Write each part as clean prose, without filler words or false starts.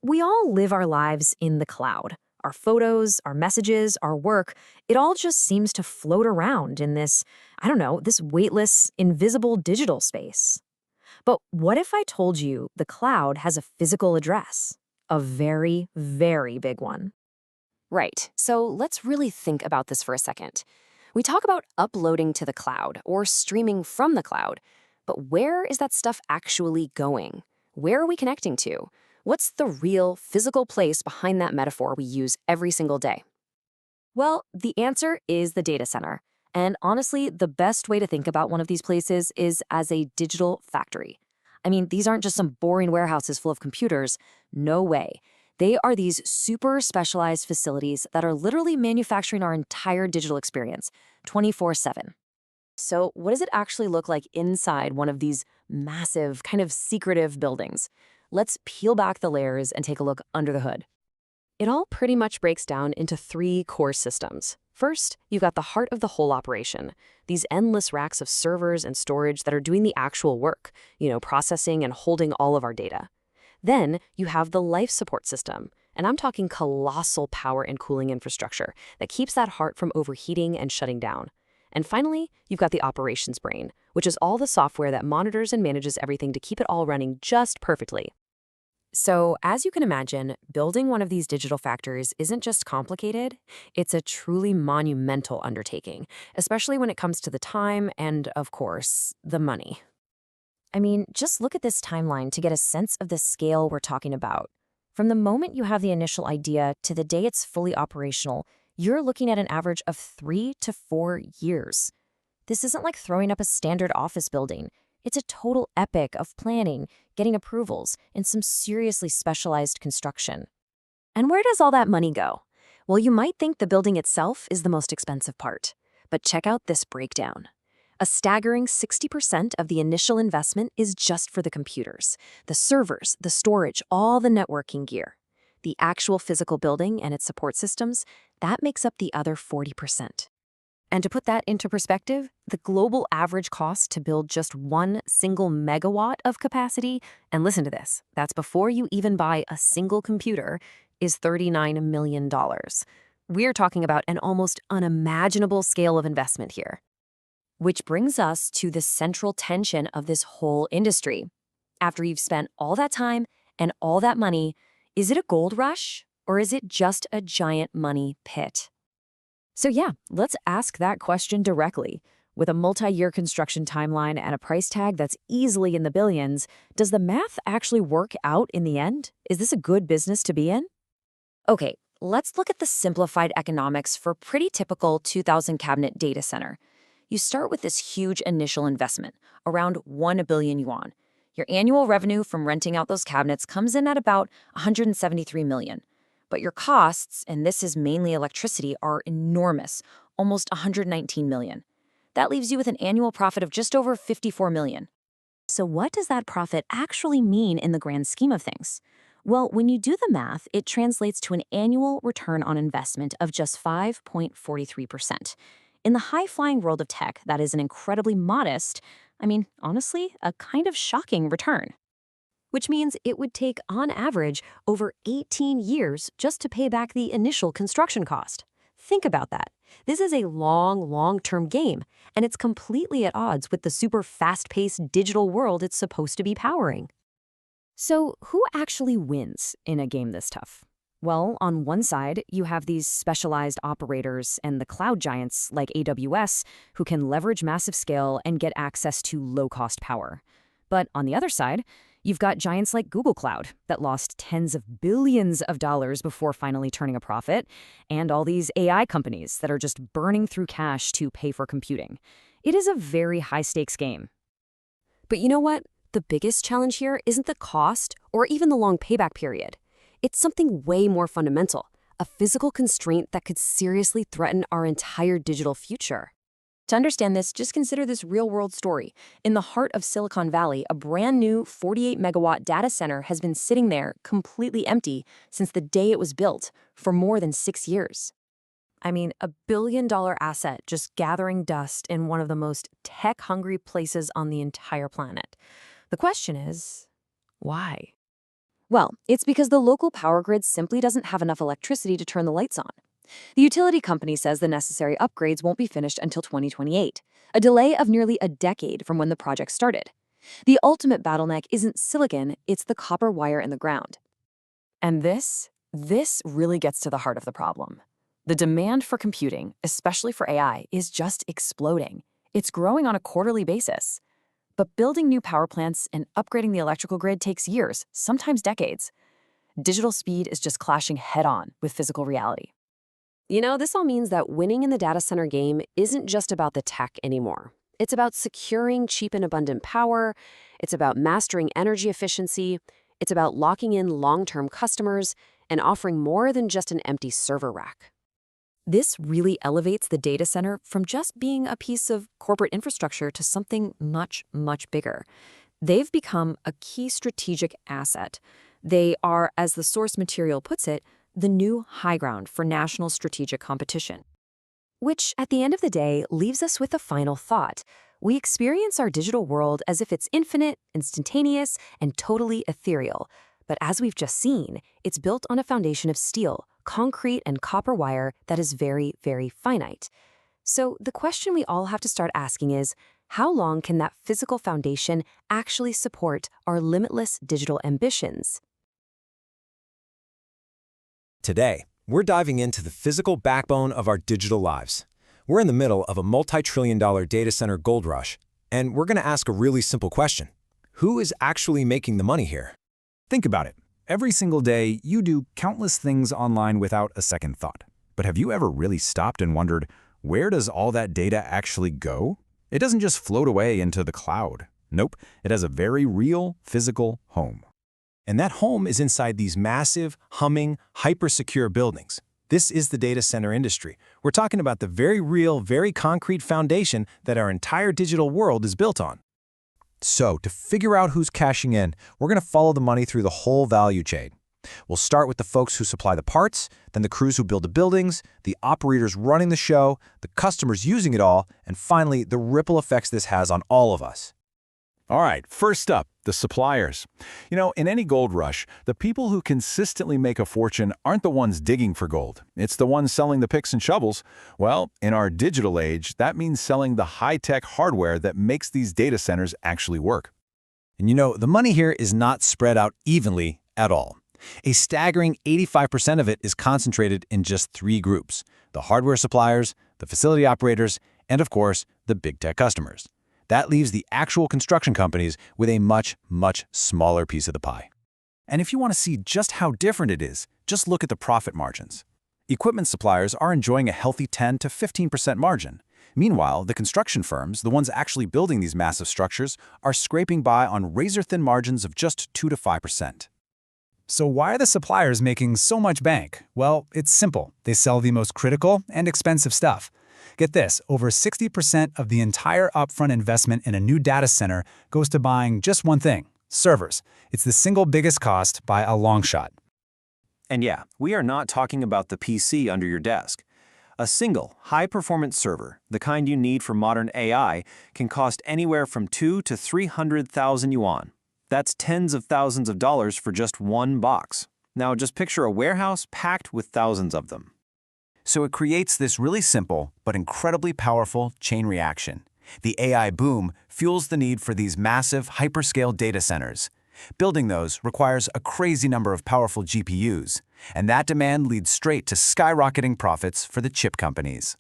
We all live our lives in the cloud. Our photos, our messages, our work, it all just seems to float around in this, I don't know, this weightless, invisible digital space. But what if I told you the cloud has a physical address? A very, very big one. Right. So let's really think about this for a second. We talk about uploading to the cloud or streaming from the cloud, but where is that stuff actually going? Where are we connecting to? What's the real physical place behind that metaphor we use every single day? Well, the answer is the data center. And honestly, the best way to think about one of these places is as a digital factory. I mean, these aren't just some boring warehouses full of computers. No way. They are these super specialized facilities that are literally manufacturing our entire digital experience 24/7. So, what does it actually look like inside one of these massive, kind of secretive buildings? Let's peel back the layers and take a look under the hood. It all pretty much breaks down into three core systems. First, you've got the heart of the whole operation, these endless racks of servers and storage that are doing the actual work, processing and holding all of our data. Then you have the life support system, and I'm talking colossal power and cooling infrastructure that keeps that heart from overheating and shutting down. And finally, you've got the operations brain, which is all the software that monitors and manages everything to keep it all running just perfectly. So, as you can imagine, building one of these digital factories isn't just complicated, it's a truly monumental undertaking, especially when it comes to the time and, of course, the money. I mean, just look at this timeline to get a sense of the scale we're talking about. From the moment you have the initial idea to the day it's fully operational, you're looking at an average of 3 to 4 years. This isn't like throwing up a standard office building. It's a total epic of planning, getting approvals, and some seriously specialized construction. And where does all that money go? Well, you might think the building itself is the most expensive part. But check out this breakdown. A staggering 60% of the initial investment is just for the computers, the servers, the storage, all the networking gear. The actual physical building and its support systems, that makes up the other 40%. And to put that into perspective, the global average cost to build just one single megawatt of capacity, and listen to this, that's before you even buy a single computer, is $39 million. We're talking about an almost unimaginable scale of investment here. Which brings us to the central tension of this whole industry. After you've spent all that time and all that money, is it a gold rush or is it just a giant money pit? So yeah, let's ask that question directly. With a multi-year construction timeline and a price tag that's easily in the billions, does the math actually work out in the end? Is this a good business to be in? Okay, let's look at the simplified economics for a pretty typical 2000 cabinet data center. You start with this huge initial investment, around 1 billion yuan. Your annual revenue from renting out those cabinets comes in at about 173 million. But your costs, and this is mainly electricity, are enormous, almost 119 million. That leaves you with an annual profit of just over 54 million. So what does that profit actually mean in the grand scheme of things? Well, when you do the math, it translates to an annual return on investment of just 5.43%. In the high-flying world of tech, that is an incredibly modest, honestly, a kind of shocking return. Which means it would take, on average, over 18 years just to pay back the initial construction cost. Think about that. This is a long-term game, and it's completely at odds with the super fast-paced digital world it's supposed to be powering. So who actually wins in a game this tough? Well, on one side, you have these specialized operators and the cloud giants like AWS who can leverage massive scale and get access to low-cost power. But on the other side, you've got giants like Google Cloud that lost tens of billions of dollars before finally turning a profit, and all these AI companies that are just burning through cash to pay for computing. It is a very high-stakes game. But you know what? The biggest challenge here isn't the cost or even the long payback period. It's something way more fundamental, a physical constraint that could seriously threaten our entire digital future. To understand this, just consider this real-world story. In the heart of Silicon Valley, a brand new 48-megawatt data center has been sitting there completely empty since the day it was built, for more than 6 years. A billion-dollar asset just gathering dust in one of the most tech-hungry places on the entire planet. The question is, why? Well, it's because the local power grid simply doesn't have enough electricity to turn the lights on. The utility company says the necessary upgrades won't be finished until 2028, a delay of nearly a decade from when the project started. The ultimate bottleneck isn't silicon, it's the copper wire in the ground. And this really gets to the heart of the problem. The demand for computing, especially for AI, is just exploding. It's growing on a quarterly basis. But building new power plants and upgrading the electrical grid takes years, sometimes decades. Digital speed is just clashing head-on with physical reality. This all means that winning in the data center game isn't just about the tech anymore. It's about securing cheap and abundant power. It's about mastering energy efficiency. It's about locking in long-term customers and offering more than just an empty server rack. This really elevates the data center from just being a piece of corporate infrastructure to something much, much bigger. They've become a key strategic asset. They are, as the source material puts it, the new high ground for national strategic competition. Which, at the end of the day, leaves us with a final thought. We experience our digital world as if it's infinite, instantaneous, and totally ethereal. But as we've just seen, it's built on a foundation of steel, concrete, and copper wire that is very, very finite. So the question we all have to start asking is, how long can that physical foundation actually support our limitless digital ambitions? Today, we're diving into the physical backbone of our digital lives. We're in the middle of a multi-trillion-dollar data center gold rush, and we're going to ask a really simple question. Who is actually making the money here? Think about it. Every single day, you do countless things online without a second thought. But have you ever really stopped and wondered, where does all that data actually go? It doesn't just float away into the cloud. Nope, it has a very real, physical home. And that home is inside these massive, humming, hyper-secure buildings. This is the data center industry. We're talking about the very real, very concrete foundation that our entire digital world is built on. So, to figure out who's cashing in, we're going to follow the money through the whole value chain. We'll start with the folks who supply the parts, then the crews who build the buildings, the operators running the show, the customers using it all, and finally, the ripple effects this has on all of us. All right, first up, the suppliers. In any gold rush, the people who consistently make a fortune aren't the ones digging for gold. It's the ones selling the picks and shovels. Well, in our digital age, that means selling the high-tech hardware that makes these data centers actually work. And the money here is not spread out evenly at all. A staggering 85% of it is concentrated in just 3 groups: the hardware suppliers, the facility operators, and of course, the big tech customers. That leaves the actual construction companies with a much, much smaller piece of the pie. And if you want to see just how different it is, just look at the profit margins. Equipment suppliers are enjoying a healthy 10 to 15% margin. Meanwhile, the construction firms, the ones actually building these massive structures, are scraping by on razor-thin margins of just 2 to 5%. So why are the suppliers making so much bank? Well, it's simple. They sell the most critical and expensive stuff. Get this, over 60% of the entire upfront investment in a new data center goes to buying just one thing: servers. It's the single biggest cost by a long shot. And yeah, we are not talking about the PC under your desk. A single, high-performance server, the kind you need for modern AI, can cost anywhere from 2 to 300,000 yuan. That's tens of thousands of dollars for just one box. Now just picture a warehouse packed with thousands of them. So it creates this really simple but incredibly powerful chain reaction. The AI boom fuels the need for these massive hyperscale data centers. Building those requires a crazy number of powerful GPUs, and that demand leads straight to skyrocketing profits for the chip companies.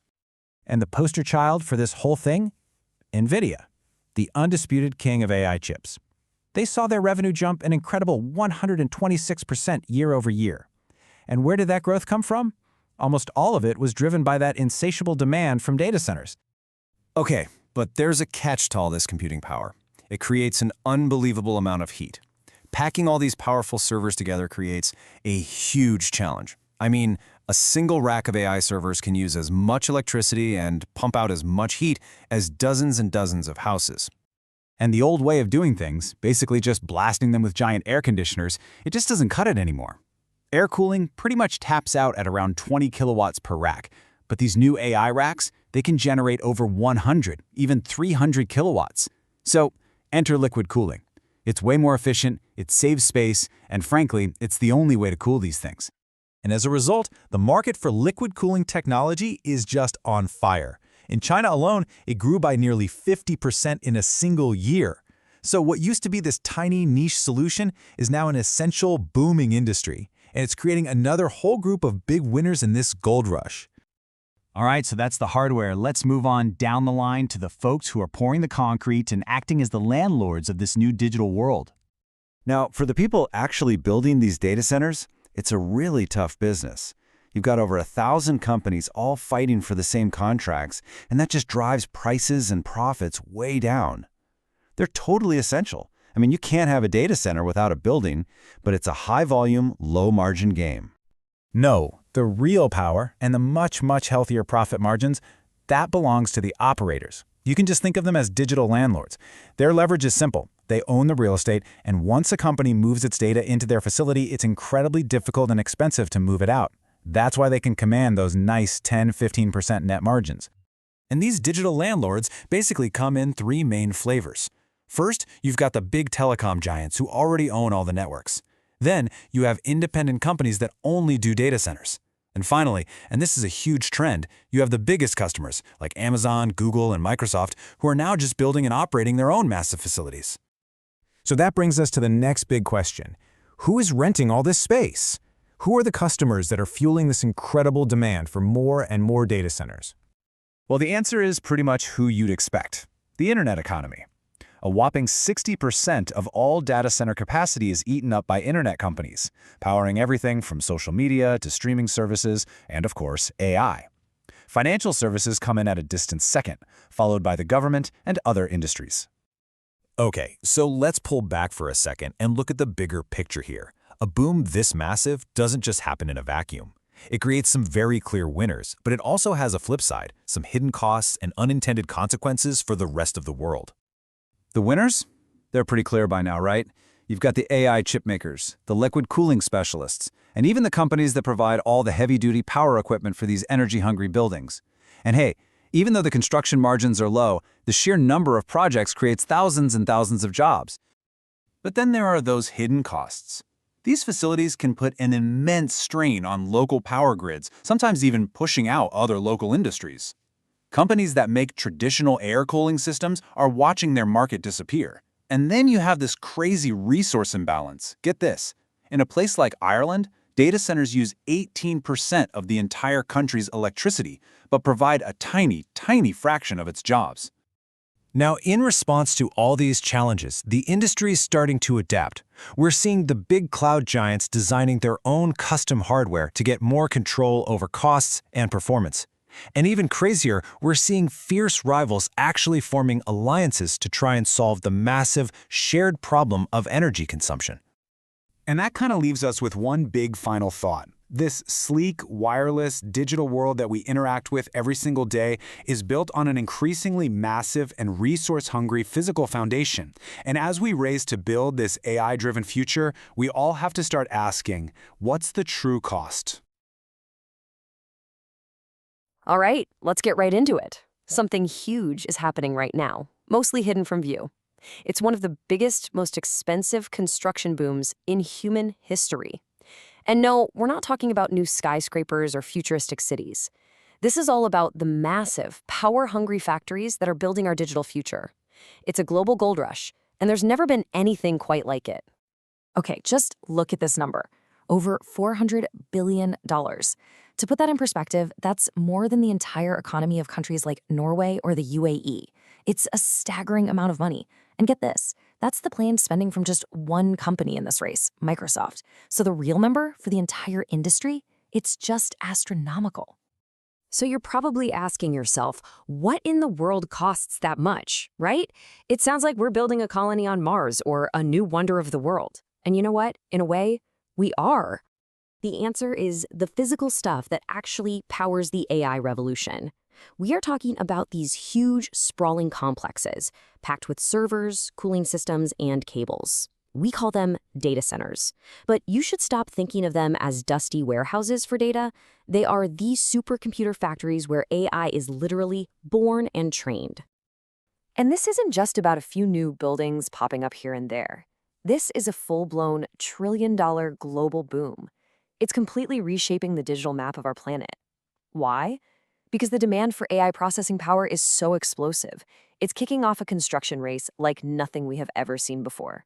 And the poster child for this whole thing? NVIDIA, the undisputed king of AI chips. They saw their revenue jump an incredible 126% year over year. And where did that growth come from? Almost all of it was driven by that insatiable demand from data centers. Okay, but there's a catch to all this computing power. It creates an unbelievable amount of heat. Packing all these powerful servers together creates a huge challenge. I mean, a single rack of AI servers can use as much electricity and pump out as much heat as dozens and dozens of houses. And the old way of doing things, basically just blasting them with giant air conditioners, it just doesn't cut it anymore. Air cooling pretty much taps out at around 20 kilowatts per rack, but these new AI racks, they can generate over 100, even 300 kilowatts. So enter liquid cooling. It's way more efficient, it saves space, and frankly, it's the only way to cool these things. And as a result, the market for liquid cooling technology is just on fire. In China alone, it grew by nearly 50% in a single year. So what used to be this tiny niche solution is now an essential, booming industry, and it's creating another whole group of big winners in this gold rush. All right, so that's the hardware. Let's move on down the line to the folks who are pouring the concrete and acting as the landlords of this new digital world. Now, for the people actually building these data centers, it's a really tough business. You've got over 1,000 companies all fighting for the same contracts, and that just drives prices and profits way down. They're totally essential. I mean, you can't have a data center without a building, but it's a high-volume, low-margin game. No, the real power and the much healthier profit margins, that belongs to the operators. You can just think of them as digital landlords. Their leverage is simple. They own the real estate, and once a company moves its data into their facility, it's incredibly difficult and expensive to move it out. That's why they can command those nice 10–15% net margins. And these digital landlords basically come in three main flavors. First, you've got the big telecom giants who already own all the networks. Then, you have independent companies that only do data centers. And finally, and this is a huge trend, you have the biggest customers like Amazon, Google, and Microsoft who are now just building and operating their own massive facilities. So that brings us to the next big question. Who is renting all this space? Who are the customers that are fueling this incredible demand for more and more data centers? Well, the answer is pretty much who you'd expect. The internet economy. A whopping 60% of all data center capacity is eaten up by internet companies, powering everything from social media to streaming services and, of course, AI. Financial services come in at a distant second, followed by the government and other industries. Okay, so let's pull back for a second and look at the bigger picture here. A boom this massive doesn't just happen in a vacuum. It creates some very clear winners, but it also has a flip side, some hidden costs and unintended consequences for the rest of the world. The winners? They're pretty clear by now, right? You've got the AI chip makers, the liquid cooling specialists, and even the companies that provide all the heavy-duty power equipment for these energy-hungry buildings. And hey, even though the construction margins are low, the sheer number of projects creates thousands and thousands of jobs. But then there are those hidden costs. These facilities can put an immense strain on local power grids, sometimes even pushing out other local industries. Companies that make traditional air cooling systems are watching their market disappear. And then you have this crazy resource imbalance. Get this. In a place like Ireland, data centers use 18% of the entire country's electricity, but provide a tiny fraction of its jobs. Now, in response to all these challenges, the industry is starting to adapt. We're seeing the big cloud giants designing their own custom hardware to get more control over costs and performance. And even crazier, we're seeing fierce rivals actually forming alliances to try and solve the massive, shared problem of energy consumption. And that kind of leaves us with one big final thought. This sleek, wireless, digital world that we interact with every single day is built on an increasingly massive and resource-hungry physical foundation. And as we race to build this AI-driven future, we all have to start asking, what's the true cost? All right, let's get right into it. Something huge is happening right now, mostly hidden from view. It's one of the biggest, most expensive construction booms in human history. And no, we're not talking about new skyscrapers or futuristic cities. This is all about the massive, power-hungry factories that are building our digital future. It's a global gold rush, and there's never been anything quite like it. Okay, just look at this number. Over $400 billion. To put that in perspective, that's more than the entire economy of countries like Norway or the UAE. It's a staggering amount of money. And get this, that's the planned spending from just one company in this race, Microsoft. So the real number for the entire industry, it's just astronomical. So you're probably asking yourself, what in the world costs that much, right? It sounds like we're building a colony on Mars or a new wonder of the world. And you know what? In a way, we are. The answer is the physical stuff that actually powers the AI revolution. We are talking about these huge, sprawling complexes, packed with servers, cooling systems, and cables. We call them data centers. But you should stop thinking of them as dusty warehouses for data. They are these supercomputer factories where AI is literally born and trained. And this isn't just about a few new buildings popping up here and there. This is a full-blown trillion-dollar global boom. It's completely reshaping the digital map of our planet. Why? Because the demand for AI processing power is so explosive. It's kicking off a construction race like nothing we have ever seen before.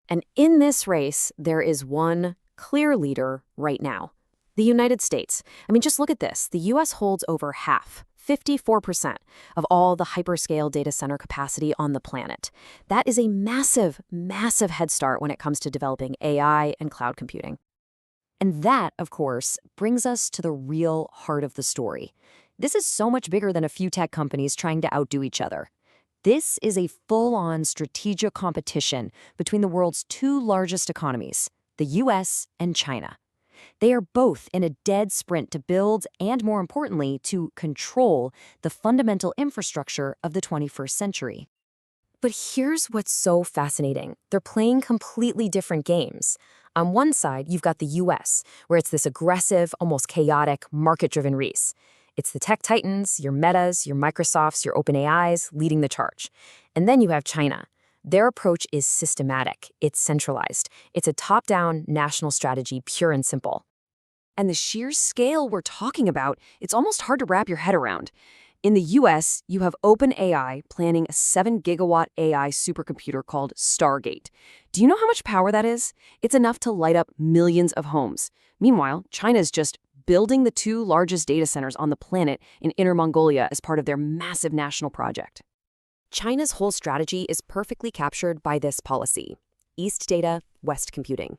And in this race, there is one clear leader right now: the United States. I mean, just look at this. The US holds over half, 54%, of all the hyperscale data center capacity on the planet. That is a massive, massive head start when it comes to developing AI and cloud computing. And that, of course, brings us to the real heart of the story. This is so much bigger than a few tech companies trying to outdo each other. This is a full-on strategic competition between the world's two largest economies, the US and China. They are both in a dead sprint to build and, more importantly, to control the fundamental infrastructure of the 21st century. But here's what's so fascinating. They're playing completely different games. On one side, you've got the US, where it's this aggressive, almost chaotic, market-driven race. It's the tech titans, your Metas, your Microsofts, your OpenAIs leading the charge. And then you have China. Their approach is systematic. It's centralized. It's a top-down national strategy, pure and simple. And the sheer scale we're talking about, it's almost hard to wrap your head around. In the US, you have OpenAI planning a 7-gigawatt AI supercomputer called Stargate. Do you know how much power that is? It's enough to light up millions of homes. Meanwhile, China's just building the two largest data centers on the planet in Inner Mongolia as part of their massive national project. China's whole strategy is perfectly captured by this policy: East data, West computing.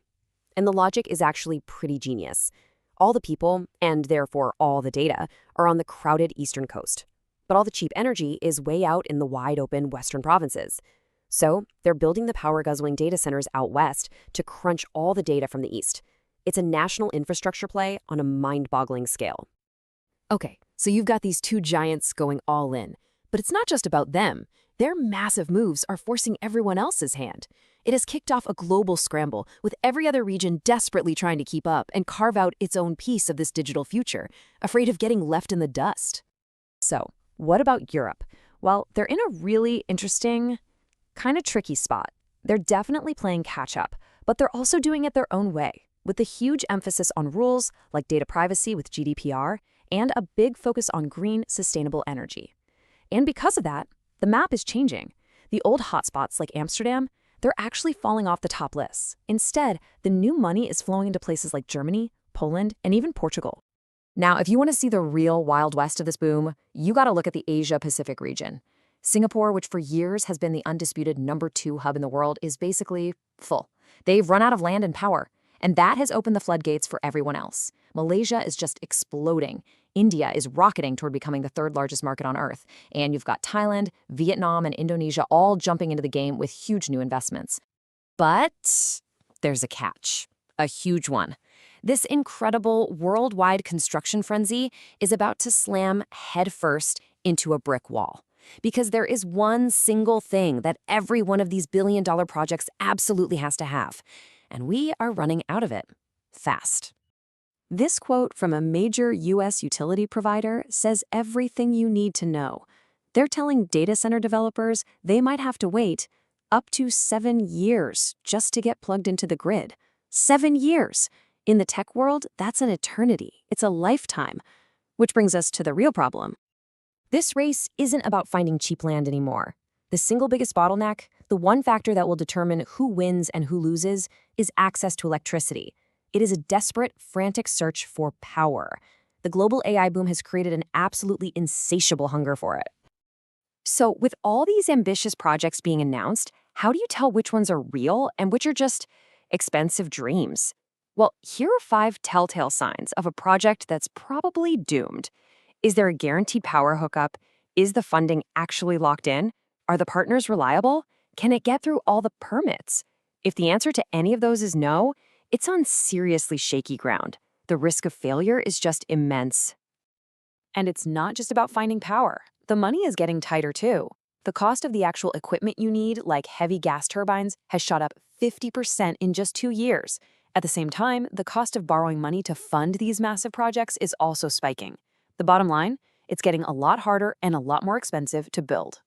And the logic is actually pretty genius. All the people, and therefore all the data, are on the crowded eastern coast. But all the cheap energy is way out in the wide-open western provinces. So they're building the power-guzzling data centers out west to crunch all the data from the east. It's a national infrastructure play on a mind-boggling scale. Okay, so you've got these two giants going all in. But it's not just about them. Their massive moves are forcing everyone else's hand. It has kicked off a global scramble, with every other region desperately trying to keep up and carve out its own piece of this digital future, afraid of getting left in the dust. So, what about Europe? Well, they're in a really interesting, kind of tricky spot. They're definitely playing catch-up, but they're also doing it their own way, with a huge emphasis on rules like data privacy with GDPR and a big focus on green, sustainable energy. And because of that, the map is changing. The old hotspots like Amsterdam, they're actually falling off the top lists. Instead, the new money is flowing into places like Germany, Poland, and even Portugal. Now, if you want to see the real Wild West of this boom, you got to look at the Asia-Pacific region. Singapore, which for years has been the undisputed #2 hub in the world, is basically full. They've run out of land and power, and that has opened the floodgates for everyone else. Malaysia is just exploding. India is rocketing toward becoming the third largest market on Earth. And you've got Thailand, Vietnam, and Indonesia all jumping into the game with huge new investments. But there's a catch, a huge one. This incredible worldwide construction frenzy is about to slam headfirst into a brick wall. Because there is one single thing that every one of these billion-dollar projects absolutely has to have. And we are running out of it, fast. This quote from a major US utility provider says everything you need to know. They're telling data center developers they might have to wait up to 7 years just to get plugged into the grid. 7 years! In the tech world, that's an eternity. It's a lifetime. Which brings us to the real problem. This race isn't about finding cheap land anymore. The single biggest bottleneck, the one factor that will determine who wins and who loses, is access to electricity. It is a desperate, frantic search for power. The global AI boom has created an absolutely insatiable hunger for it. So, with all these ambitious projects being announced, how do you tell which ones are real and which are just expensive dreams? Well, here are 5 telltale signs of a project that's probably doomed. Is there a guaranteed power hookup? Is the funding actually locked in? Are the partners reliable? Can it get through all the permits? If the answer to any of those is no, it's on seriously shaky ground. The risk of failure is just immense. And it's not just about finding power. The money is getting tighter too. The cost of the actual equipment you need, like heavy gas turbines, has shot up 50% in just 2 years. At the same time, the cost of borrowing money to fund these massive projects is also spiking. The bottom line, it's getting a lot harder and a lot more expensive to build.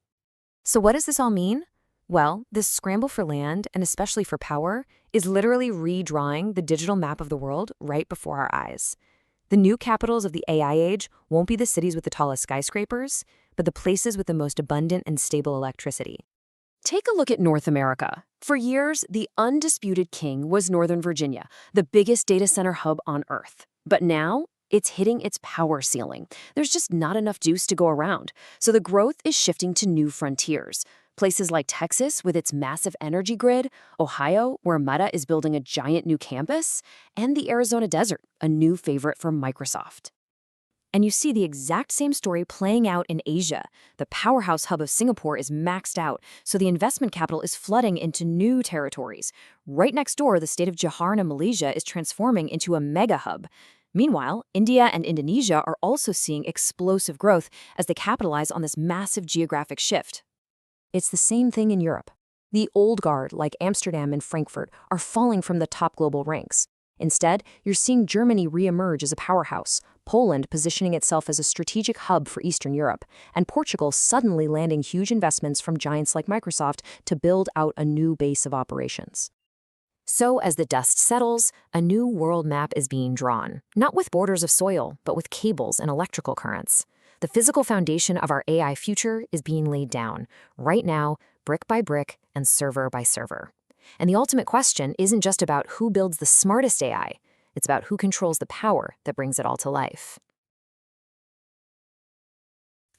So what does this all mean? Well, this scramble for land, and especially for power, is literally redrawing the digital map of the world right before our eyes. The new capitals of the AI age won't be the cities with the tallest skyscrapers, but the places with the most abundant and stable electricity. Take a look at North America. For years, the undisputed king was Northern Virginia, the biggest data center hub on Earth. But now, it's hitting its power ceiling. There's just not enough juice to go around. So the growth is shifting to new frontiers. Places like Texas with its massive energy grid, Ohio, where Meta is building a giant new campus, and the Arizona desert, a new favorite for Microsoft. And you see the exact same story playing out in Asia. The powerhouse hub of Singapore is maxed out, so the investment capital is flooding into new territories. Right next door, the state of Johor in Malaysia is transforming into a mega hub. Meanwhile, India and Indonesia are also seeing explosive growth as they capitalize on this massive geographic shift. It's the same thing in Europe. The old guard, like Amsterdam and Frankfurt, are falling from the top global ranks. Instead, you're seeing Germany re-emerge as a powerhouse, Poland positioning itself as a strategic hub for Eastern Europe, and Portugal suddenly landing huge investments from giants like Microsoft to build out a new base of operations. So, as the dust settles, a new world map is being drawn, not with borders of soil, but with cables and electrical currents. The physical foundation of our AI future is being laid down, right now, brick by brick and server by server. And the ultimate question isn't just about who builds the smartest AI, it's about who controls the power that brings it all to life.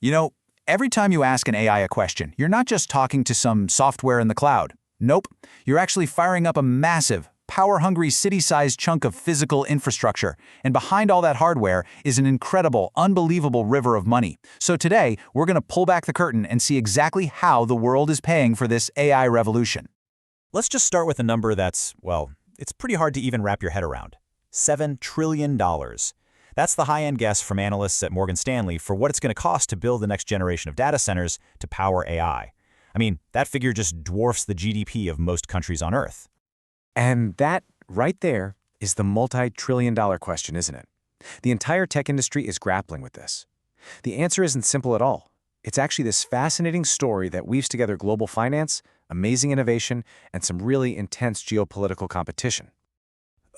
You know, every time you ask an AI a question, you're not just talking to some software in the cloud. Nope, you're actually firing up a massive, power-hungry city-sized chunk of physical infrastructure. And behind all that hardware is an incredible, unbelievable river of money. So today, we're going to pull back the curtain and see exactly how the world is paying for this AI revolution. Let's just start with a number that's, well, it's pretty hard to even wrap your head around. $7 trillion. That's the high-end guess from analysts at Morgan Stanley for what it's going to cost to build the next generation of data centers to power AI. I mean, that figure just dwarfs the GDP of most countries on Earth. And that, right there, is the multi-trillion-dollar question, isn't it? The entire tech industry is grappling with this. The answer isn't simple at all. It's actually this fascinating story that weaves together global finance, amazing innovation, and some really intense geopolitical competition.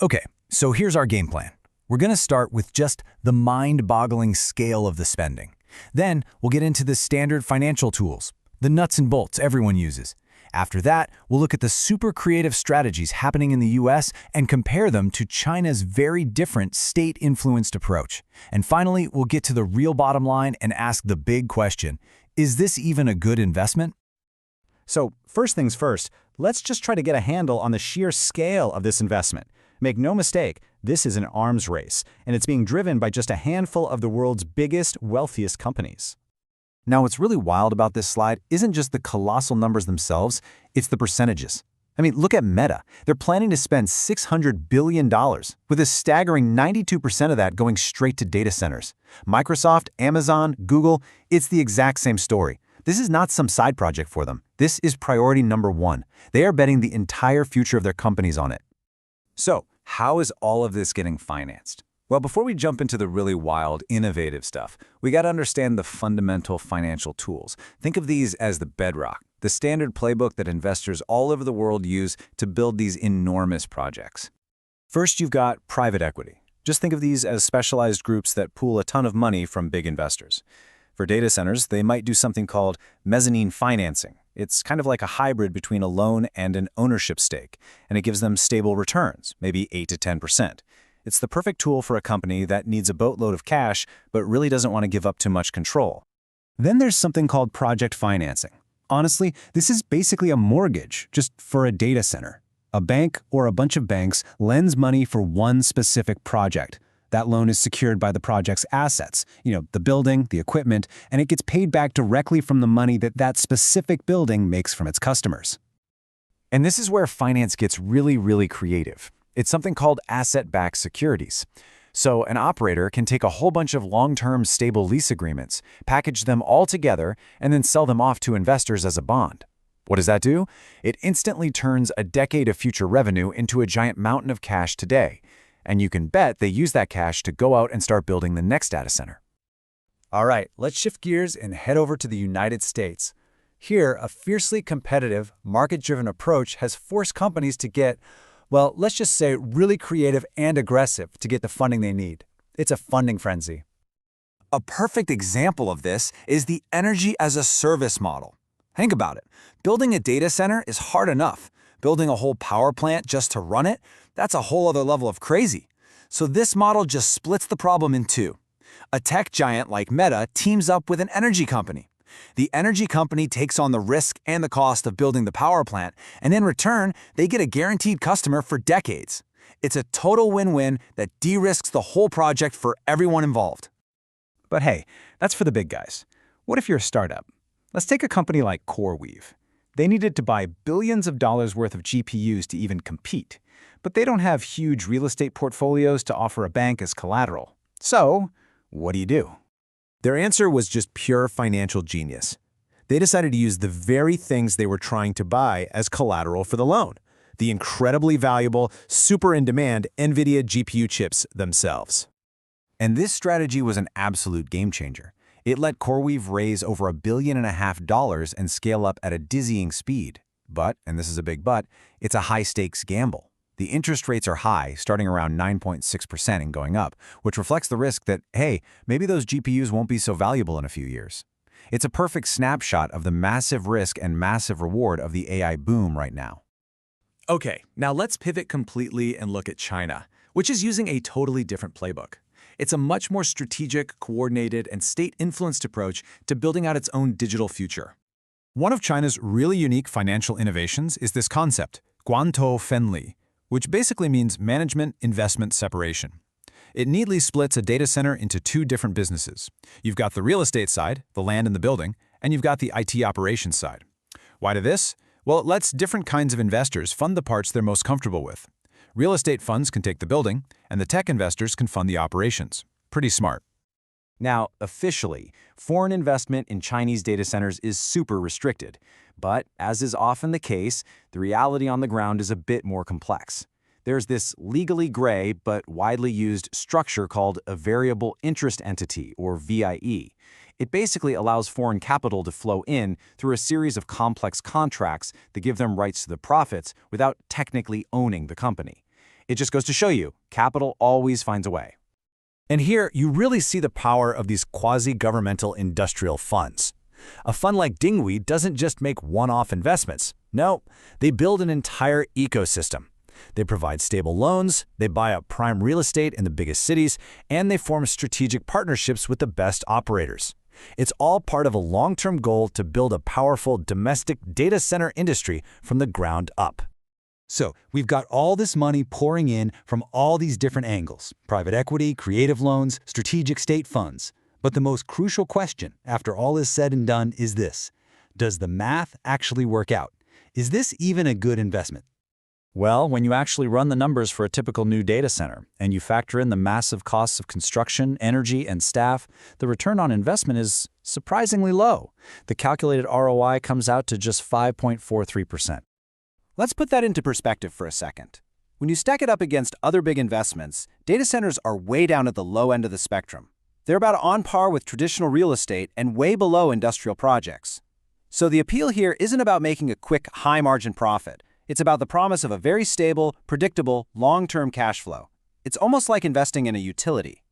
Okay, so here's our game plan. We're going to start with just the mind-boggling scale of the spending. Then we'll get into the standard financial tools, the nuts and bolts everyone uses. After that, we'll look at the super creative strategies happening in the US and compare them to China's very different state-influenced approach. And finally, we'll get to the real bottom line and ask the big question, is this even a good investment? So, first things first, let's just try to get a handle on the sheer scale of this investment. Make no mistake, this is an arms race, and it's being driven by just a handful of the world's biggest, wealthiest companies. Now, what's really wild about this slide isn't just the colossal numbers themselves, it's the percentages. I mean, look at Meta. They're planning to spend $600 billion, with a staggering 92% of that going straight to data centers. Microsoft, Amazon, Google, it's the exact same story. This is not some side project for them. This is priority number one. They are betting the entire future of their companies on it. So, how is all of this getting financed? Well, before we jump into the really wild, innovative stuff, we got to understand the fundamental financial tools. Think of these as the bedrock, the standard playbook that investors all over the world use to build these enormous projects. First, you've got private equity. Just think of these as specialized groups that pool a ton of money from big investors. For data centers, they might do something called mezzanine financing. It's kind of like a hybrid between a loan and an ownership stake, and it gives them stable returns, maybe 8 to 10%. It's the perfect tool for a company that needs a boatload of cash but really doesn't want to give up too much control. Then there's something called project financing. Honestly, this is basically a mortgage, just for a data center. A bank or a bunch of banks lends money for one specific project. That loan is secured by the project's assets, the building, the equipment, and it gets paid back directly from the money that that specific building makes from its customers. And this is where finance gets really, really creative. It's something called asset-backed securities. So an operator can take a whole bunch of long-term stable lease agreements, package them all together, and then sell them off to investors as a bond. What does that do? It instantly turns a decade of future revenue into a giant mountain of cash today. And you can bet they use that cash to go out and start building the next data center. All right, let's shift gears and head over to the United States. Here, a fiercely competitive, market-driven approach has forced companies to get, well, let's just say really creative and aggressive to get the funding they need. It's a funding frenzy. A perfect example of this is the energy-as-a-service model. Think about it. Building a data center is hard enough. Building a whole power plant just to run it, that's a whole other level of crazy. So this model just splits the problem in two. A tech giant like Meta teams up with an energy company. The energy company takes on the risk and the cost of building the power plant, and in return, they get a guaranteed customer for decades. It's a total win-win that de-risks the whole project for everyone involved. But hey, that's for the big guys. What if you're a startup? Let's take a company like CoreWeave. They needed to buy billions of dollars worth of GPUs to even compete, but they don't have huge real estate portfolios to offer a bank as collateral. So, what do you do? Their answer was just pure financial genius. They decided to use the very things they were trying to buy as collateral for the loan, the incredibly valuable, super in-demand NVIDIA GPU chips themselves. And this strategy was an absolute game changer. It let CoreWeave raise over $1.5 billion and scale up at a dizzying speed. But, and this is a big but, it's a high-stakes gamble. The interest rates are high, starting around 9.6% and going up, which reflects the risk that, hey, maybe those GPUs won't be so valuable in a few years. It's a perfect snapshot of the massive risk and massive reward of the AI boom right now. Okay, now let's pivot completely and look at China, which is using a totally different playbook. It's a much more strategic, coordinated, and state-influenced approach to building out its own digital future. One of China's really unique financial innovations is this concept, Guantou Fenli, which basically means management investment separation. It neatly splits a data center into two different businesses. You've got the real estate side, the land and the building, and you've got the IT operations side. Why do this? Well, it lets different kinds of investors fund the parts they're most comfortable with. Real estate funds can take the building, and the tech investors can fund the operations. Pretty smart. Now, officially, foreign investment in Chinese data centers is super restricted. But, as is often the case, the reality on the ground is a bit more complex. There's this legally gray but widely used structure called a variable interest entity, or VIE. It basically allows foreign capital to flow in through a series of complex contracts that give them rights to the profits without technically owning the company. It just goes to show you, capital always finds a way. And here, you really see the power of these quasi-governmental industrial funds. A fund like Dinghui doesn't just make one-off investments. No, they build an entire ecosystem. They provide stable loans, they buy up prime real estate in the biggest cities, and they form strategic partnerships with the best operators. It's all part of a long-term goal to build a powerful domestic data center industry from the ground up. So, we've got all this money pouring in from all these different angles: private equity, creative loans, strategic state funds. But the most crucial question, after all is said and done, is this: does the math actually work out? Is this even a good investment? Well, when you actually run the numbers for a typical new data center, and you factor in the massive costs of construction, energy, and staff, the return on investment is surprisingly low. The calculated ROI comes out to just 5.43%. Let's put that into perspective for a second. When you stack it up against other big investments, data centers are way down at the low end of the spectrum. They're about on par with traditional real estate and way below industrial projects. So the appeal here isn't about making a quick, high-margin profit. It's about the promise of a very stable, predictable, long-term cash flow. It's almost like investing in a utility.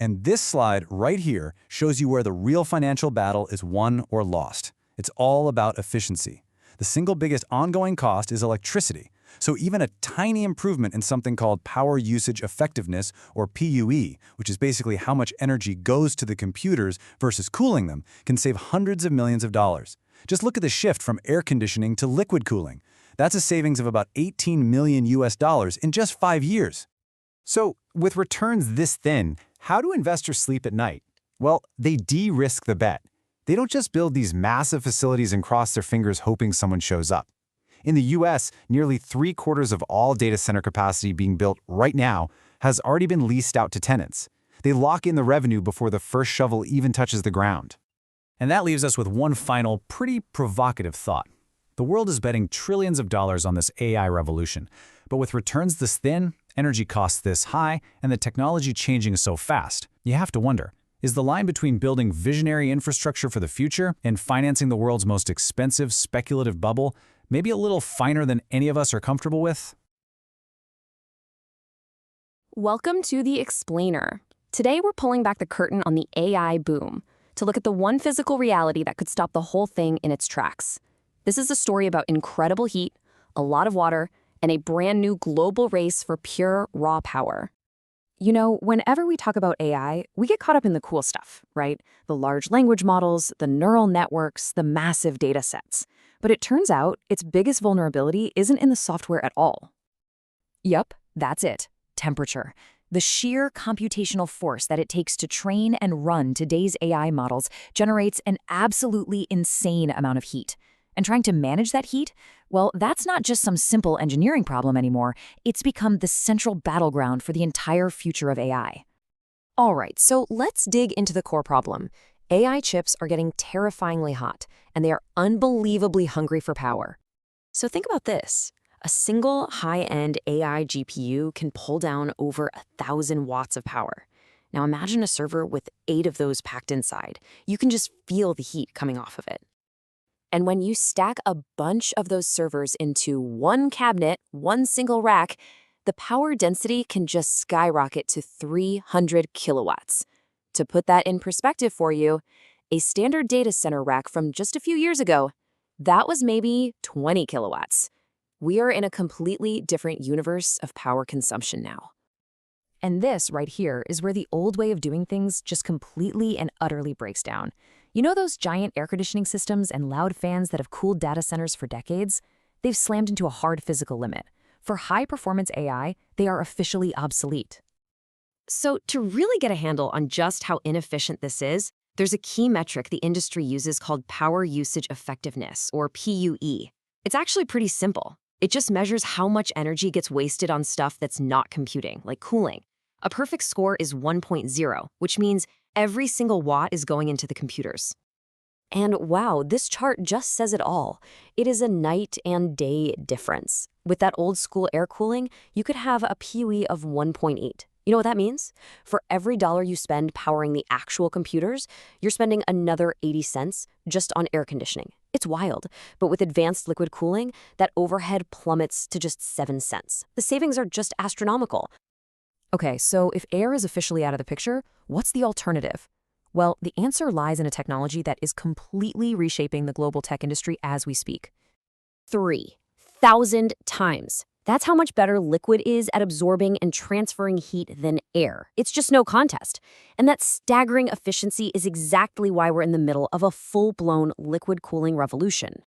And this slide right here shows you where the real financial battle is won or lost. It's all about efficiency. The single biggest ongoing cost is electricity. So even a tiny improvement in something called power usage effectiveness, or PUE, which is basically how much energy goes to the computers versus cooling them, can save hundreds of millions of dollars. Just look at the shift from air conditioning to liquid cooling. That's a savings of about 18 million US dollars in just 5 years. So, with returns this thin, how do investors sleep at night? Well, they de-risk the bet. They don't just build these massive facilities and cross their fingers hoping someone shows up. In the US, nearly 3/4 of all data center capacity being built right now has already been leased out to tenants. They lock in the revenue before the first shovel even touches the ground. And that leaves us with one final, pretty provocative thought. The world is betting trillions of dollars on this AI revolution. But with returns this thin, energy costs this high, and the technology changing so fast, you have to wonder, Is the line between building visionary infrastructure for the future and financing the world's most expensive speculative bubble maybe a little finer than any of us are comfortable with? Welcome to The Explainer. Today we're pulling back the curtain on the AI boom to look at the one physical reality that could stop the whole thing in its tracks. This is a story about incredible heat, a lot of water, and a brand new global race for pure raw power. You know, whenever we talk about AI, we get caught up in the cool stuff, right? The large language models, the neural networks, the massive data sets. But it turns out its biggest vulnerability isn't in the software at all. Yup, that's it. Temperature. The sheer computational force that it takes to train and run today's AI models generates an absolutely insane amount of heat. And trying to manage that heat, well, that's not just some simple engineering problem anymore. It's become the central battleground for the entire future of AI. All right, so let's dig into the core problem. AI chips are getting terrifyingly hot, and they are unbelievably hungry for power. So think about this. A single high-end AI GPU can pull down over 1,000 watts of power. Now imagine a server with 8 of those packed inside. You can just feel the heat coming off of it. And when you stack a bunch of those servers into one cabinet, one single rack, the power density can just skyrocket to 300 kilowatts. To put that in perspective for you, a standard data center rack from just a few years ago, that was maybe 20 kilowatts. We are in a completely different universe of power consumption now. And this right here is where the old way of doing things just completely and utterly breaks down. You know those giant air conditioning systems and loud fans that have cooled data centers for decades? They've slammed into a hard physical limit. For high-performance AI, they are officially obsolete. So to really get a handle on just how inefficient this is, there's a key metric the industry uses called power usage effectiveness, or PUE. It's actually pretty simple. It just measures how much energy gets wasted on stuff that's not computing, like cooling. A perfect score is 1.0, which means every single watt is going into the computers. And wow, this chart just says it all. It is a night and day difference. With that old school air cooling, you could have a PUE of 1.8. You know what that means? For every dollar you spend powering the actual computers, you're spending another 80 cents just on air conditioning. It's wild, but with advanced liquid cooling, that overhead plummets to just 7 cents. The savings are just astronomical. Okay, so if air is officially out of the picture, what's the alternative? Well, the answer lies in a technology that is completely reshaping the global tech industry as we speak. 3,000 times. That's how much better liquid is at absorbing and transferring heat than air. It's just no contest. And that staggering efficiency is exactly why we're in the middle of a full-blown liquid cooling revolution.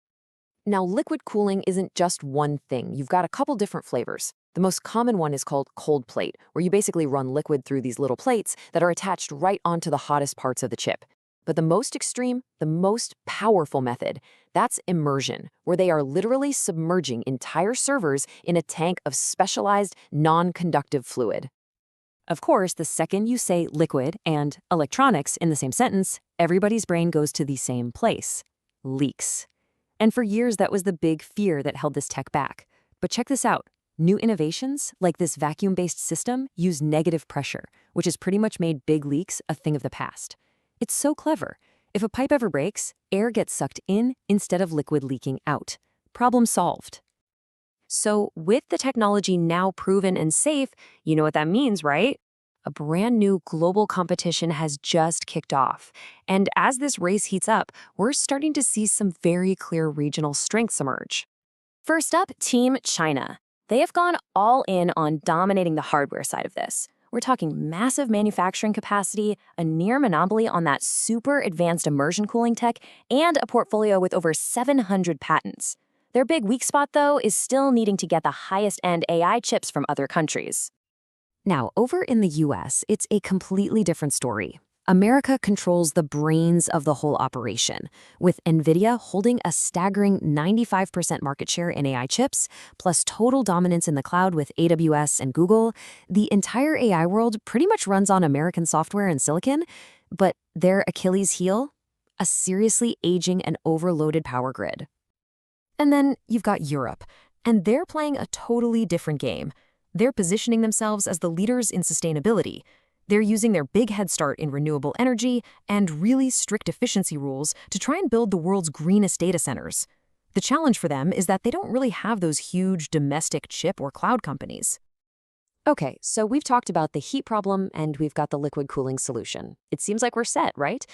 Now, liquid cooling isn't just one thing. You've got a couple different flavors. The most common one is called cold plate, where you basically run liquid through these little plates that are attached right onto the hottest parts of the chip. But the most extreme, the most powerful method, that's immersion, where they are literally submerging entire servers in a tank of specialized, non-conductive fluid. Of course, the second you say liquid and electronics in the same sentence, everybody's brain goes to the same place: leaks. And for years, that was the big fear that held this tech back. But check this out. New innovations, like this vacuum-based system, use negative pressure, which has pretty much made big leaks a thing of the past. It's so clever. If a pipe ever breaks, air gets sucked in instead of liquid leaking out. Problem solved. So with the technology now proven and safe, you know what that means, right? A brand new global competition has just kicked off. And as this race heats up, we're starting to see some very clear regional strengths emerge. First up, Team China. They have gone all in on dominating the hardware side of this. We're talking massive manufacturing capacity, a near monopoly on that super advanced immersion cooling tech, and a portfolio with over 700 patents. Their big weak spot, though, is still needing to get the highest-end AI chips from other countries. Now, over in the US, it's a completely different story. America controls the brains of the whole operation, with NVIDIA holding a staggering 95% market share in AI chips, plus total dominance in the cloud with AWS and Google. The entire AI world pretty much runs on American software and silicon, but their Achilles heel? A seriously aging and overloaded power grid. And then you've got Europe, and they're playing a totally different game. They're positioning themselves as the leaders in sustainability. They're using their big head start in renewable energy and really strict efficiency rules to try and build the world's greenest data centers. The challenge for them is that they don't really have those huge domestic chip or cloud companies. Okay, so we've talked about the heat problem and we've got the liquid cooling solution. It seems like we're set, right?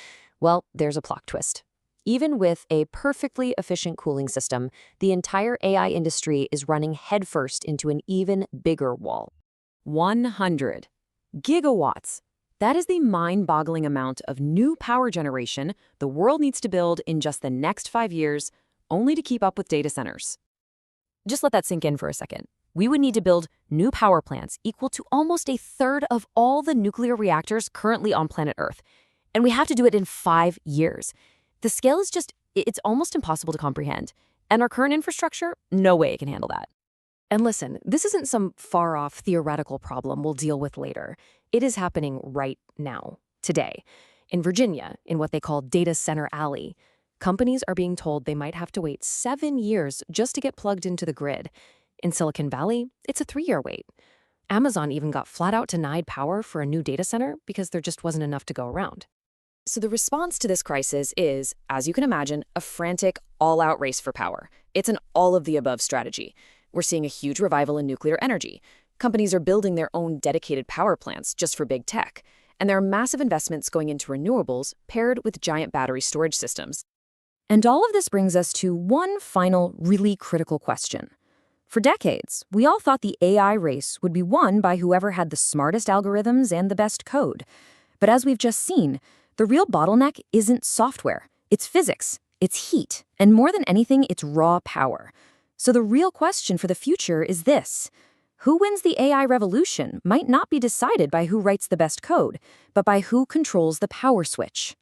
Well, there's a plot twist. Even with a perfectly efficient cooling system, the entire AI industry is running headfirst into an even bigger wall. 100 gigawatts. That is the mind-boggling amount of new power generation the world needs to build in just the next 5 years, only to keep up with data centers. Just let that sink in for a second. We would need to build new power plants equal to almost a third of all the nuclear reactors currently on planet Earth. And we have to do it in 5 years. The scale is it's almost impossible to comprehend. And our current infrastructure, no way it can handle that. And listen, this isn't some far-off theoretical problem we'll deal with later. It is happening right now, today. In Virginia, in what they call Data Center Alley, companies are being told they might have to wait 7 years just to get plugged into the grid. In Silicon Valley, it's a 3-year wait. Amazon even got flat-out denied power for a new data center because there just wasn't enough to go around. So the response to this crisis is, as you can imagine, a frantic, all-out race for power. It's an all-of-the-above strategy. We're seeing a huge revival in nuclear energy. Companies are building their own dedicated power plants just for big tech. And there are massive investments going into renewables paired with giant battery storage systems. And all of this brings us to one final, really critical question. For decades, we all thought the AI race would be won by whoever had the smartest algorithms and the best code. But as we've just seen, the real bottleneck isn't software. It's physics, it's heat, and more than anything, it's raw power. So the real question for the future is this. Who wins the AI revolution might not be decided by who writes the best code, but by who controls the power switch.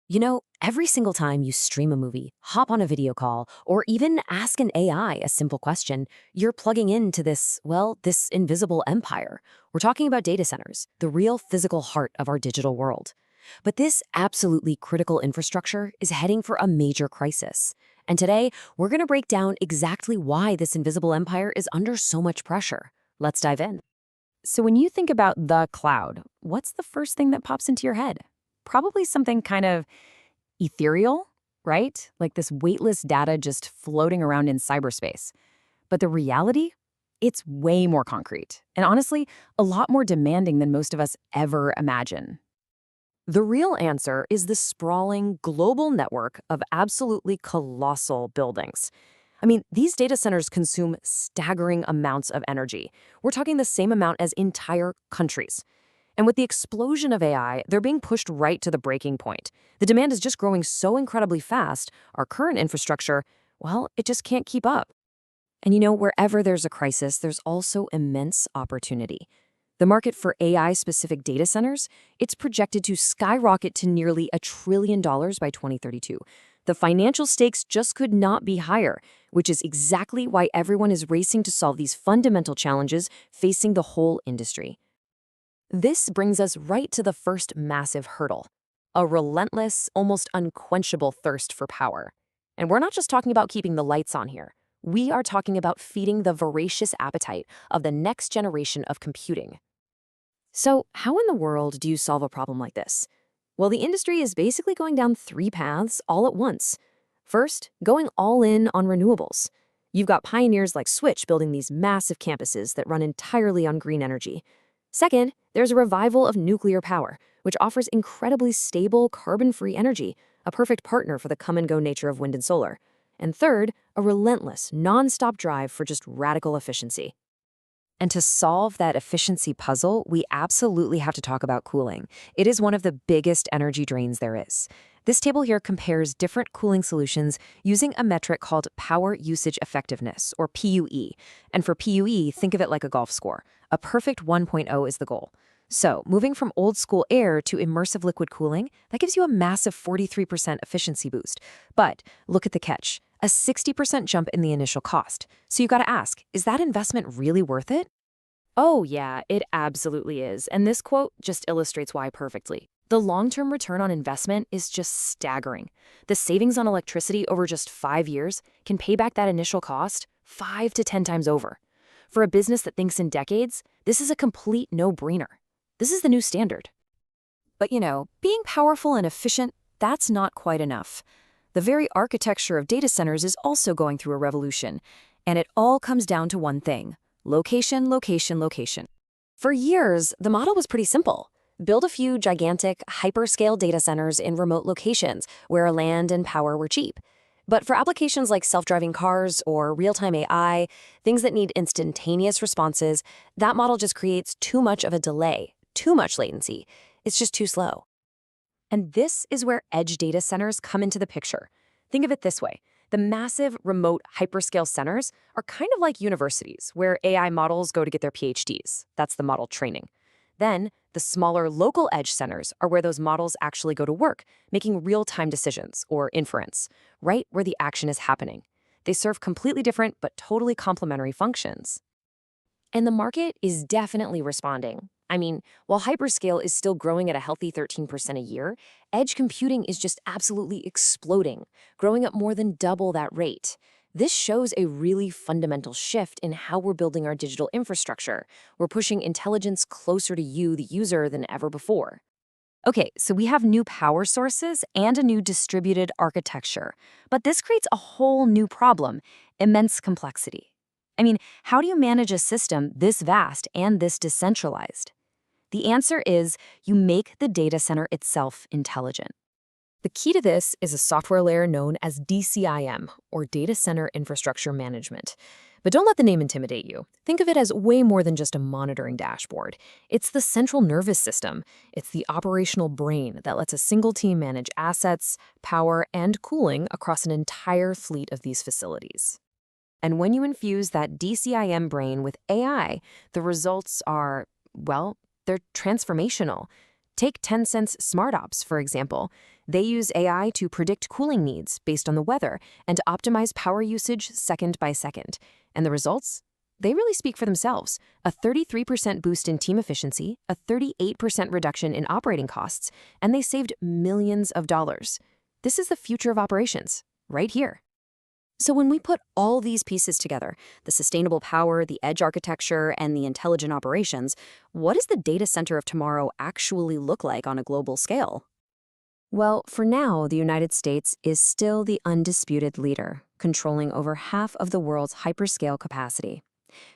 You know, every single time you stream a movie, hop on a video call, or even ask an AI a simple question, you're plugging into this invisible empire. We're talking about data centers, the real physical heart of our digital world. But this absolutely critical infrastructure is heading for a major crisis. And today, we're going to break down exactly why this invisible empire is under so much pressure. Let's dive in. So when you think about the cloud, what's the first thing that pops into your head? Probably something kind of ethereal, right? Like this weightless data just floating around in cyberspace. But the reality? It's way more concrete. And honestly, a lot more demanding than most of us ever imagine. The real answer is the sprawling global network of absolutely colossal buildings. I mean, these data centers consume staggering amounts of energy. We're talking the same amount as entire countries. And with the explosion of AI, they're being pushed right to the breaking point. The demand is just growing so incredibly fast, our current infrastructure, it just can't keep up. And you know, wherever there's a crisis, there's also immense opportunity. The market for AI-specific data centers, it's projected to skyrocket to nearly $1 trillion by 2032. The financial stakes just could not be higher, which is exactly why everyone is racing to solve these fundamental challenges facing the whole industry. This brings us right to the first massive hurdle, a relentless, almost unquenchable thirst for power. And we're not just talking about keeping the lights on here. We are talking about feeding the voracious appetite of the next generation of computing. So how in the world do you solve a problem like this? Well, the industry is basically going down 3 paths all at once. First, going all in on renewables. You've got pioneers like Switch building these massive campuses that run entirely on green energy. Second, there's a revival of nuclear power, which offers incredibly stable, carbon-free energy, a perfect partner for the come-and-go nature of wind and solar. And third, a relentless, non-stop drive for just radical efficiency. And to solve that efficiency puzzle, we absolutely have to talk about cooling. It is one of the biggest energy drains there is. This table here compares different cooling solutions using a metric called power usage effectiveness, or PUE. And for PUE, think of it like a golf score. A perfect 1.0 is the goal. So, moving from old-school air to immersive liquid cooling, that gives you a massive 43% efficiency boost. But look at the catch. A 60% jump in the initial cost. So you gotta ask, is that investment really worth it? Oh yeah, it absolutely is. And this quote just illustrates why perfectly. The long-term return on investment is just staggering. The savings on electricity over just 5 years can pay back that initial cost 5 to 10 times over. For a business that thinks in decades, this is a complete no-brainer. This is the new standard. But being powerful and efficient, that's not quite enough. The very architecture of data centers is also going through a revolution, and it all comes down to one thing: location, location, location. For years, the model was pretty simple. Build a few gigantic, hyperscale data centers in remote locations where land and power were cheap. But for applications like self-driving cars or real-time AI, things that need instantaneous responses, that model just creates too much of a delay, too much latency. It's just too slow. And this is where edge data centers come into the picture. Think of it this way. The massive remote hyperscale centers are kind of like universities where AI models go to get their PhDs. That's the model training. Then, the smaller local edge centers are where those models actually go to work, making real-time decisions, or inference, right where the action is happening. They serve completely different but totally complementary functions. And the market is definitely responding. I mean, while hyperscale is still growing at a healthy 13% a year, edge computing is just absolutely exploding, growing at more than double that rate. This shows a really fundamental shift in how we're building our digital infrastructure. We're pushing intelligence closer to you, the user, than ever before. Okay, so we have new power sources and a new distributed architecture. But this creates a whole new problem: immense complexity. I mean, how do you manage a system this vast and this decentralized? The answer is you make the data center itself intelligent. The key to this is a software layer known as DCIM, or Data Center Infrastructure Management. But don't let the name intimidate you. Think of it as way more than just a monitoring dashboard. It's the central nervous system. It's the operational brain that lets a single team manage assets, power, and cooling across an entire fleet of these facilities. And when you infuse that DCIM brain with AI, the results are, well, they're transformational. Take Tencent's SmartOps, for example. They use AI to predict cooling needs based on the weather and to optimize power usage second by second. And the results? They really speak for themselves. A 33% boost in team efficiency, a 38% reduction in operating costs, and they saved millions of dollars. This is the future of operations, right here. So when we put all these pieces together, the sustainable power, the edge architecture, and the intelligent operations, what does the data center of tomorrow actually look like on a global scale? Well, for now, the United States is still the undisputed leader, controlling over half of the world's hyperscale capacity.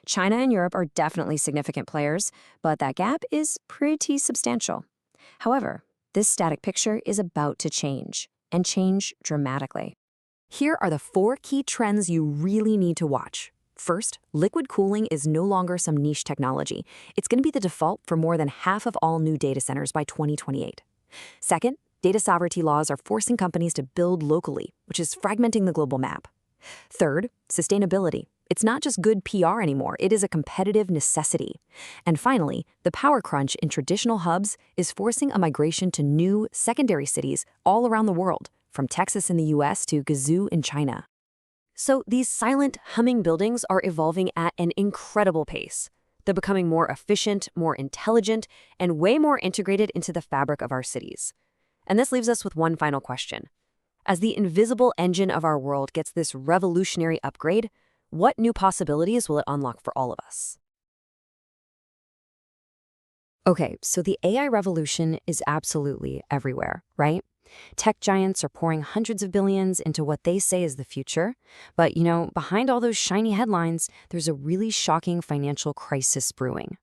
China and Europe are definitely significant players, but that gap is pretty substantial. However, this static picture is about to change, and change dramatically. Here are the 4 key trends you really need to watch. First, liquid cooling is no longer some niche technology. It's going to be the default for more than half of all new data centers by 2028. Second, data sovereignty laws are forcing companies to build locally, which is fragmenting the global map. Third, sustainability. It's not just good PR anymore, it is a competitive necessity. And finally, the power crunch in traditional hubs is forcing a migration to new secondary cities all around the world, from Texas in the US to Guizhou in China. So these silent, humming buildings are evolving at an incredible pace. They're becoming more efficient, more intelligent, and way more integrated into the fabric of our cities. And this leaves us with one final question. As the invisible engine of our world gets this revolutionary upgrade, what new possibilities will it unlock for all of us? Okay, so the AI revolution is absolutely everywhere, right? Tech giants are pouring hundreds of billions into what they say is the future. But, behind all those shiny headlines, there's a really shocking financial crisis brewing.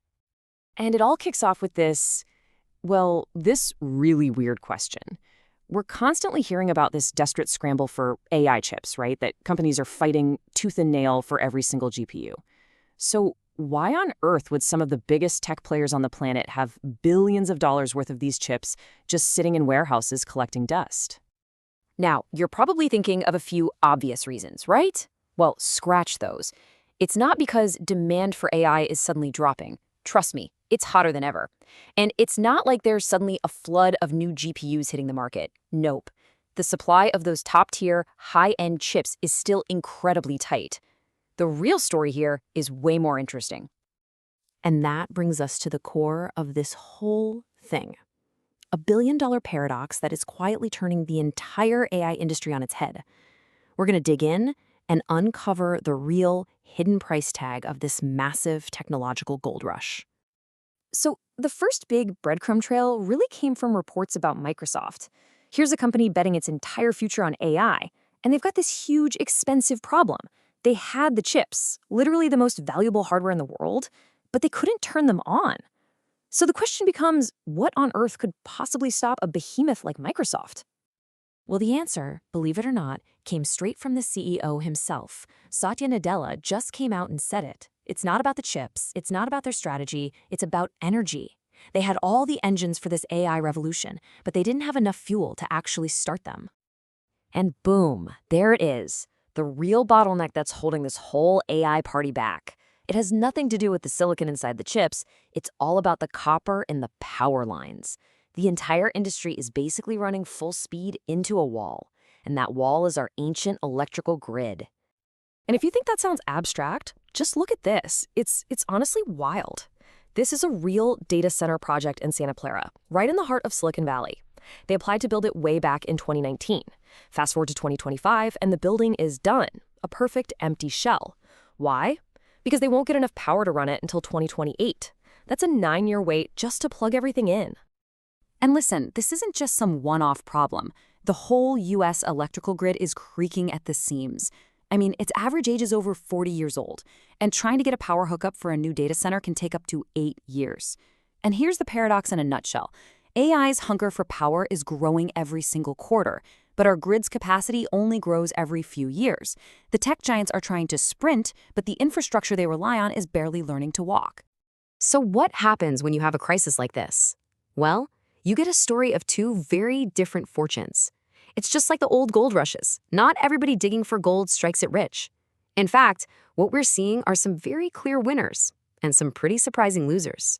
And it all kicks off with this really weird question. We're constantly hearing about this desperate scramble for AI chips, right? That companies are fighting tooth and nail for every single GPU. So why on earth would some of the biggest tech players on the planet have billions of dollars worth of these chips just sitting in warehouses collecting dust? Now, you're probably thinking of a few obvious reasons, right? Well, scratch those. It's not because demand for AI is suddenly dropping. Trust me, it's hotter than ever. And it's not like there's suddenly a flood of new GPUs hitting the market. Nope. The supply of those top-tier, high-end chips is still incredibly tight. The real story here is way more interesting. And that brings us to the core of this whole thing. A billion-dollar paradox that is quietly turning the entire AI industry on its head. We're going to dig in and uncover the real hidden price tag of this massive technological gold rush. So, the first big breadcrumb trail really came from reports about Microsoft. Here's a company betting its entire future on AI, and they've got this huge, expensive problem. They had the chips, literally the most valuable hardware in the world, but they couldn't turn them on. So the question becomes, what on earth could possibly stop a behemoth like Microsoft? Well, the answer, believe it or not, came straight from the CEO himself. Satya Nadella just came out and said it. It's not about the chips, it's not about their strategy, it's about energy. They had all the engines for this AI revolution, but they didn't have enough fuel to actually start them. And boom, there it is, the real bottleneck that's holding this whole AI party back. It has nothing to do with the silicon inside the chips, it's all about the copper in the power lines. The entire industry is basically running full speed into a wall, and that wall is our ancient electrical grid. And if you think that sounds abstract, just look at this. It's honestly wild. This is a real data center project in Santa Clara, right in the heart of Silicon Valley. They applied to build it way back in 2019. Fast forward to 2025, and the building is done, a perfect empty shell. Why? Because they won't get enough power to run it until 2028. That's a 9-year wait just to plug everything in. And listen, this isn't just some one-off problem. The whole U.S. electrical grid is creaking at the seams. I mean, its average age is over 40 years old, and trying to get a power hookup for a new data center can take up to 8 years. And here's the paradox in a nutshell. AI's hunger for power is growing every single quarter, but our grid's capacity only grows every few years. The tech giants are trying to sprint, but the infrastructure they rely on is barely learning to walk. So what happens when you have a crisis like this? Well, you get a story of two very different fortunes. It's just like the old gold rushes. Not everybody digging for gold strikes it rich. In fact, what we're seeing are some very clear winners and some pretty surprising losers.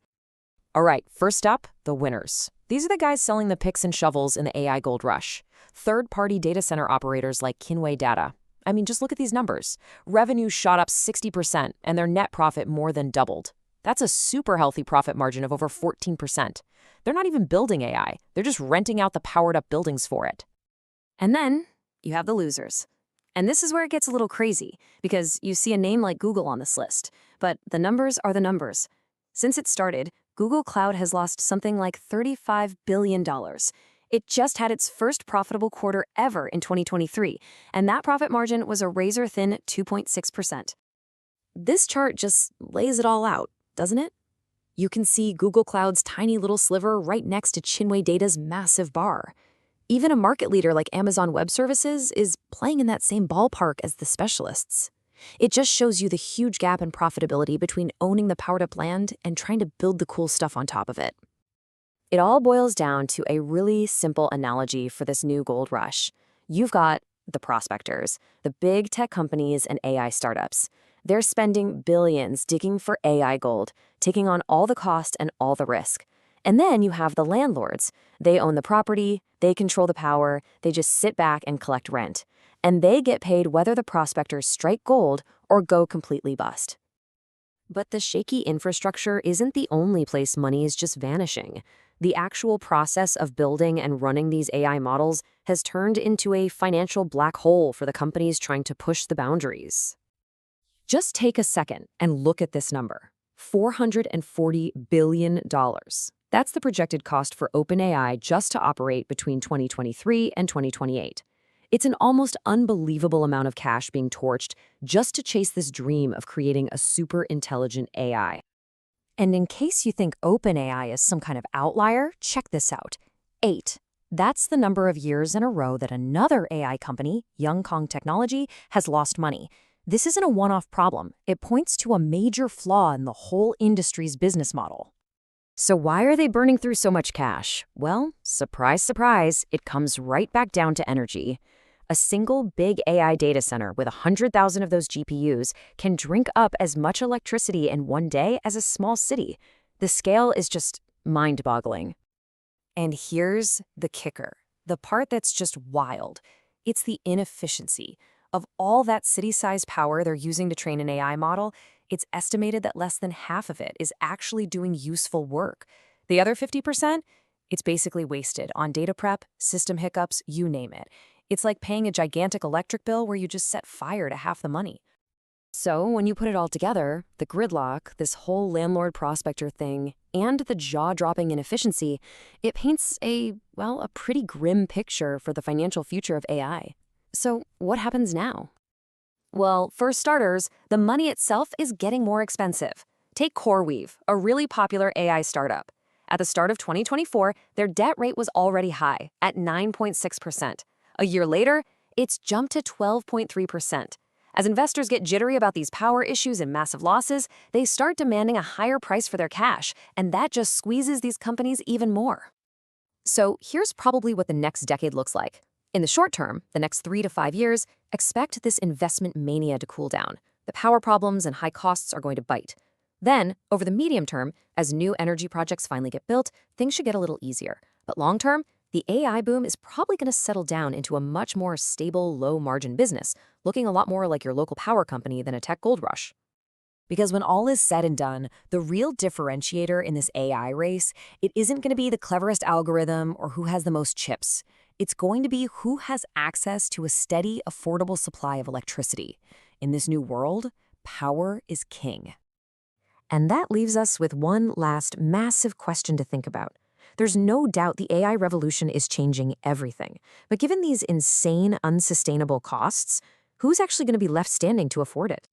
All right, first up, the winners. These are the guys selling the picks and shovels in the AI gold rush. Third-party data center operators like Kinway Data. I mean, just look at these numbers. Revenue shot up 60% and their net profit more than doubled. That's a super healthy profit margin of over 14%. They're not even building AI. They're just renting out the powered-up buildings for it. And then you have the losers. And this is where it gets a little crazy, because you see a name like Google on this list, but the numbers are the numbers. Since it started, Google Cloud has lost something like $35 billion. It just had its first profitable quarter ever in 2023, and that profit margin was a razor-thin 2.6%. This chart just lays it all out, doesn't it? You can see Google Cloud's tiny little sliver right next to Chinway Data's massive bar. Even a market leader like Amazon Web Services is playing in that same ballpark as the specialists. It just shows you the huge gap in profitability between owning the powered-up land and trying to build the cool stuff on top of it. It all boils down to a really simple analogy for this new gold rush. You've got the prospectors, the big tech companies and AI startups. They're spending billions digging for AI gold, taking on all the cost and all the risk. And then you have the landlords. They own the property, they control the power, they just sit back and collect rent. And they get paid whether the prospectors strike gold or go completely bust. But the shaky infrastructure isn't the only place money is just vanishing. The actual process of building and running these AI models has turned into a financial black hole for the companies trying to push the boundaries. Just take a second and look at this number. $440 billion. That's the projected cost for OpenAI just to operate between 2023 and 2028. It's an almost unbelievable amount of cash being torched just to chase this dream of creating a super intelligent AI. And in case you think OpenAI is some kind of outlier, check this out. 8. That's the number of years in a row that another AI company, Yanqing Technology, has lost money. This isn't a one-off problem. It points to a major flaw in the whole industry's business model. So why are they burning through so much cash? Well, surprise, surprise, it comes right back down to energy. A single big AI data center with 100,000 of those GPUs can drink up as much electricity in one day as a small city. The scale is just mind-boggling. And here's the kicker, the part that's just wild. It's the inefficiency. Of all that city-sized power they're using to train an AI model, it's estimated that less than half of it is actually doing useful work. The other 50%, it's basically wasted on data prep, system hiccups, you name it. It's like paying a gigantic electric bill where you just set fire to half the money. So when you put it all together, the gridlock, this whole landlord-prospector thing, and the jaw-dropping inefficiency, it paints well, a pretty grim picture for the financial future of AI. So what happens now? Well, for starters, the money itself is getting more expensive. Take CoreWeave, a really popular AI startup. At the start of 2024, their debt rate was already high, at 9.6%. A year later, it's jumped to 12.3%. As investors get jittery about these power issues and massive losses, they start demanding a higher price for their cash, and that just squeezes these companies even more. So here's probably what the next decade looks like. In the short term, the next 3 to 5 years, expect this investment mania to cool down. The power problems and high costs are going to bite. Then, over the medium term, as new energy projects finally get built, things should get a little easier. But long term, the AI boom is probably going to settle down into a much more stable, low-margin business, looking a lot more like your local power company than a tech gold rush. Because when all is said and done, the real differentiator in this AI race, it isn't going to be the cleverest algorithm or who has the most chips. It's going to be who has access to a steady, affordable supply of electricity. In this new world, power is king. And that leaves us with one last massive question to think about. There's no doubt the AI revolution is changing everything. But given these insane, unsustainable costs, who's actually going to be left standing to afford it?